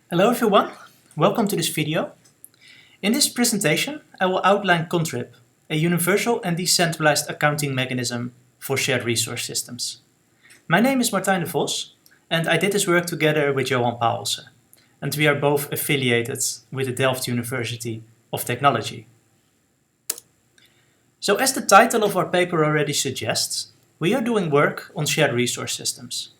Hello everyone, welcome to this video. In this presentation, I will outline ConTrib, a universal and decentralized accounting mechanism for shared resource systems. My name is Martijn de Vos, and I did this work together with Johan Pouwelse, and we are both affiliated with the Delft University of Technology. So as the title of our paper already suggests, we are doing work on shared resource systems.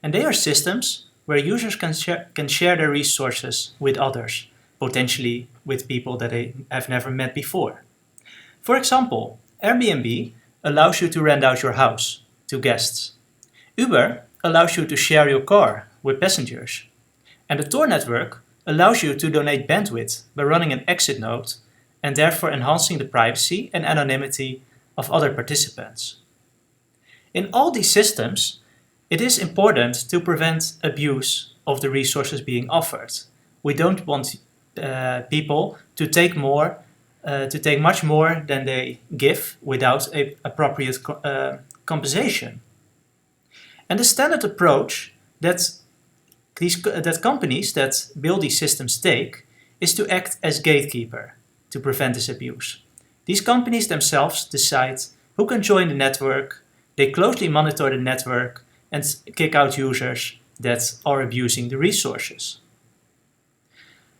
And they are systems where users can share their resources with others, potentially with people that they have never met before. For example, Airbnb allows you to rent out your house to guests. Uber allows you to share your car with passengers. And the Tor network allows you to donate bandwidth by running an exit node and therefore enhancing the privacy and anonymity of other participants. In all these systems, it is important to prevent abuse of the resources being offered. We don't want people to take much more than they give without an appropriate compensation. And the standard approach that companies that build these systems take is to act as gatekeeper to prevent this abuse. These companies themselves decide who can join the network, they closely monitor the network, and kick out users that are abusing the resources.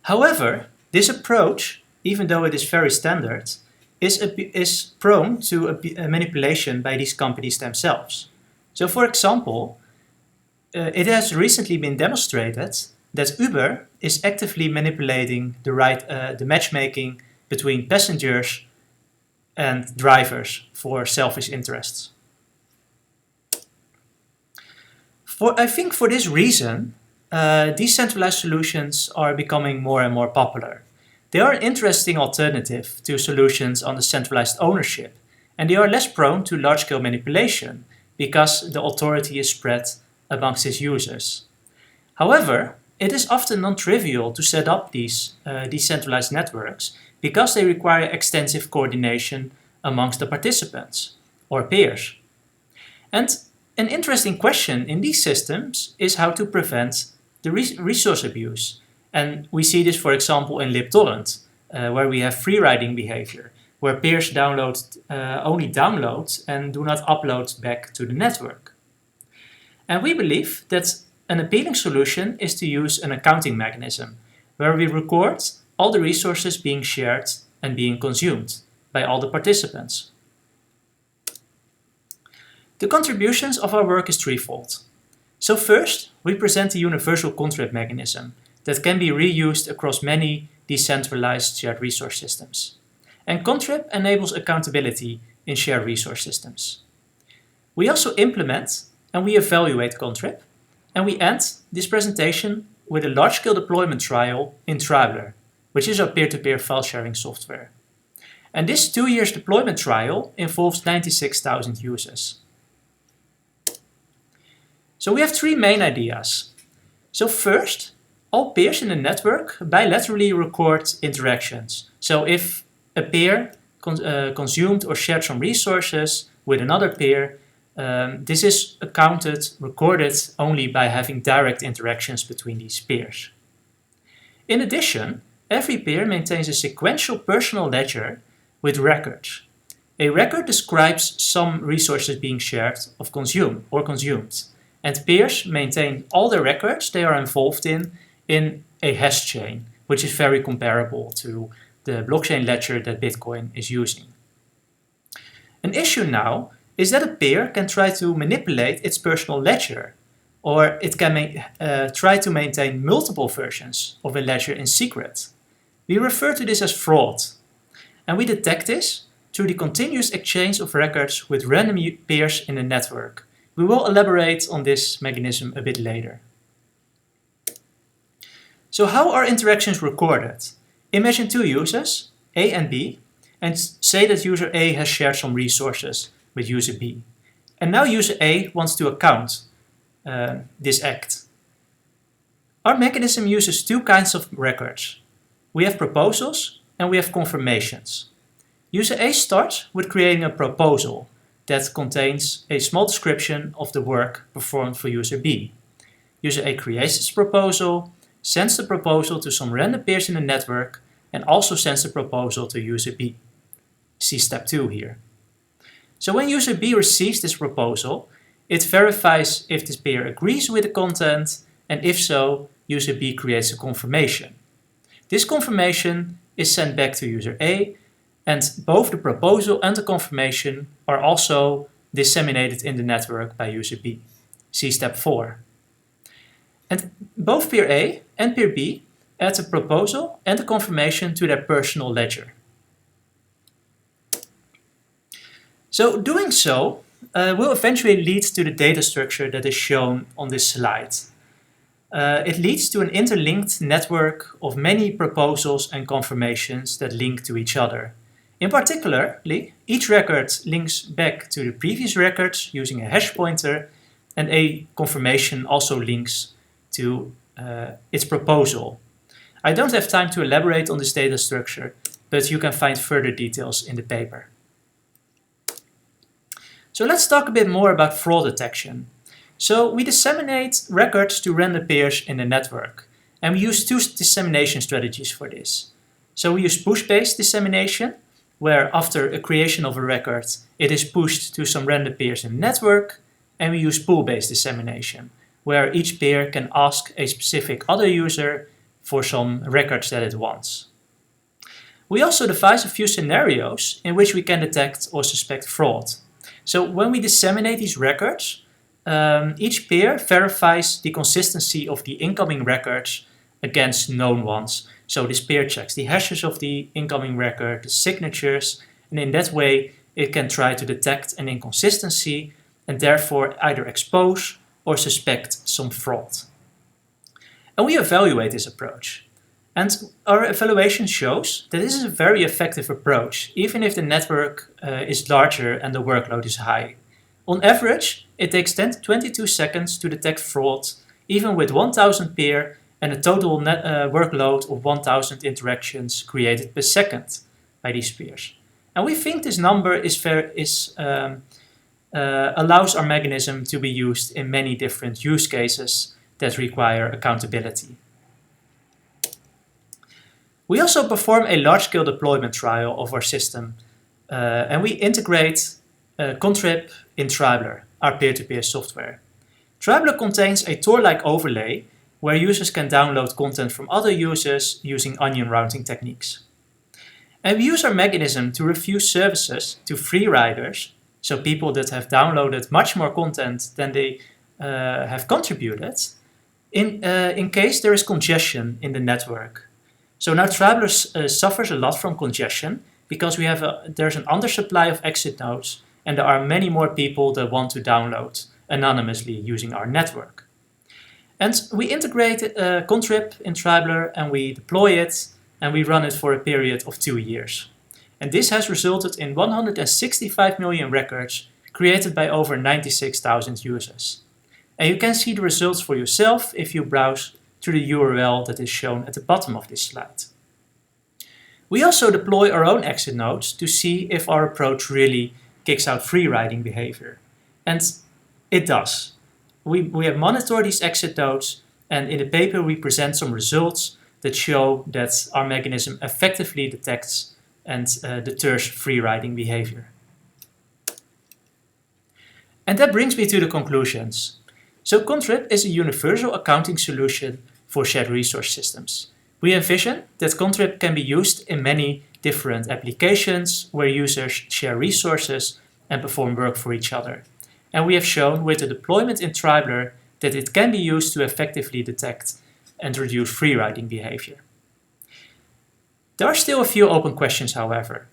However, this approach, even though it is very standard, is prone to manipulation by these companies themselves. So for example, it has recently been demonstrated that Uber is actively manipulating the matchmaking between passengers and drivers for selfish interests. I think for this reason, decentralized solutions are becoming more and more popular. They are an interesting alternative to solutions on the centralized ownership, and they are less prone to large-scale manipulation because the authority is spread amongst its users. However, it is often non-trivial to set up these decentralized networks because they require extensive coordination amongst the participants or peers. And an interesting question in these systems is how to prevent the resource abuse. And we see this, for example, in libtorrent, where we have free-riding behavior, where peers only download and do not upload back to the network. And we believe that an appealing solution is to use an accounting mechanism, where we record all the resources being shared and being consumed by all the participants. The contributions of our work is threefold. So first, we present a universal ConTrib mechanism that can be reused across many decentralized shared resource systems. And ConTrib enables accountability in shared resource systems. We also implement and we evaluate ConTrib, and we end this presentation with a large-scale deployment trial in Traveler, which is our peer-to-peer file sharing software. And this 2 years deployment trial involves 96,000 users. So we have three main ideas. So first, all peers in the network bilaterally record interactions. So if a peer consumed or shared some resources with another peer, this is recorded only by having direct interactions between these peers. In addition, every peer maintains a sequential personal ledger with records. A record describes some resources being shared or consumed. And peers maintain all the records they are involved in a hash chain, which is very comparable to the blockchain ledger that Bitcoin is using. An issue now is that a peer can try to manipulate its personal ledger, or it can try to maintain multiple versions of a ledger in secret. We refer to this as fraud, and we detect this through the continuous exchange of records with random peers in the network. We will elaborate on this mechanism a bit later. So how are interactions recorded? Imagine two users, A and B, and say that user A has shared some resources with user B. And now user A wants to account this act. Our mechanism uses two kinds of records. We have proposals and we have confirmations. User A starts with creating a proposal that contains a small description of the work performed for user B. User A creates this proposal, sends the proposal to some random peers in the network, and also sends the proposal to user B. See step 2 here. So when user B receives this proposal, it verifies if this peer agrees with the content, and if so, user B creates a confirmation. This confirmation is sent back to user A, and both the proposal and the confirmation are also disseminated in the network by user B. See step 4. And both peer A and peer B add the proposal and the confirmation to their personal ledger. So doing so will eventually lead to the data structure that is shown on this slide. It leads to an interlinked network of many proposals and confirmations that link to each other. In particular, each record links back to the previous records using a hash pointer, and a confirmation also links to its proposal. I don't have time to elaborate on this data structure, but you can find further details in the paper. So let's talk a bit more about fraud detection. So we disseminate records to random peers in the network, and we use 2 dissemination strategies for this. So we use push-based dissemination, where after a creation of a record, it is pushed to some random peers in the network, and we use pull-based dissemination, where each peer can ask a specific other user for some records that it wants. We also devise a few scenarios in which we can detect or suspect fraud. So when we disseminate these records, each peer verifies the consistency of the incoming records against known ones. So this peer checks the hashes of the incoming record, the signatures, and in that way it can try to detect an inconsistency and therefore either expose or suspect some fraud. And we evaluate this approach. And our evaluation shows that this is a very effective approach, even if the network is larger and the workload is high. On average, it takes 10 to 22 seconds to detect fraud, even with 1000 peer and a total workload of 1000 interactions created per second by these peers. And we think this number allows our mechanism to be used in many different use cases that require accountability. We also perform a large-scale deployment trial of our system, and we integrate ConTrib in Traveler, our peer-to-peer software. Traveler contains a Tor-like overlay where users can download content from other users using onion routing techniques. And we use our mechanism to refuse services to free riders, so people that have downloaded much more content than they have contributed, in case there is congestion in the network. So now Traveler suffers a lot from congestion because there's an undersupply of exit nodes, and there are many more people that want to download anonymously using our network. And we integrate ConTrib in Traveler, and we deploy it, and we run it for a period of 2 years. And this has resulted in 165 million records created by over 96,000 users. And you can see the results for yourself if you browse through the URL that is shown at the bottom of this slide. We also deploy our own exit nodes to see if our approach really kicks out free riding behavior. And it does. We have monitored these exit nodes, and in the paper we present some results that show that our mechanism effectively detects and deters free riding behavior. And that brings me to the conclusions. So ConTrib is a universal accounting solution for shared resource systems. We envision that ConTrib can be used in many different applications where users share resources and perform work for each other. And we have shown with the deployment in Traveler that it can be used to effectively detect and reduce free riding behavior. There are still a few open questions, however.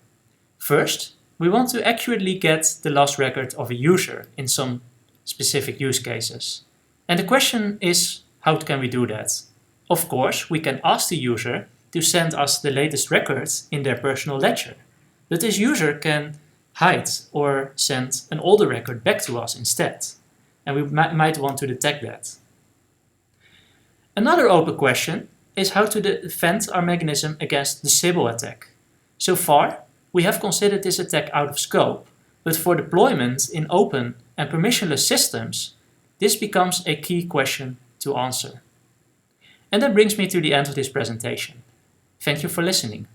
First, we want to accurately get the last record of a user in some specific use cases. And the question is, how can we do that? Of course, we can ask the user to send us the latest records in their personal ledger, but this user can hide or send an older record back to us instead, and we might want to detect that. Another open question is how to defend our mechanism against the Sybil attack. So far, we have considered this attack out of scope, but for deployment in open and permissionless systems, this becomes a key question to answer. And that brings me to the end of this presentation. Thank you for listening.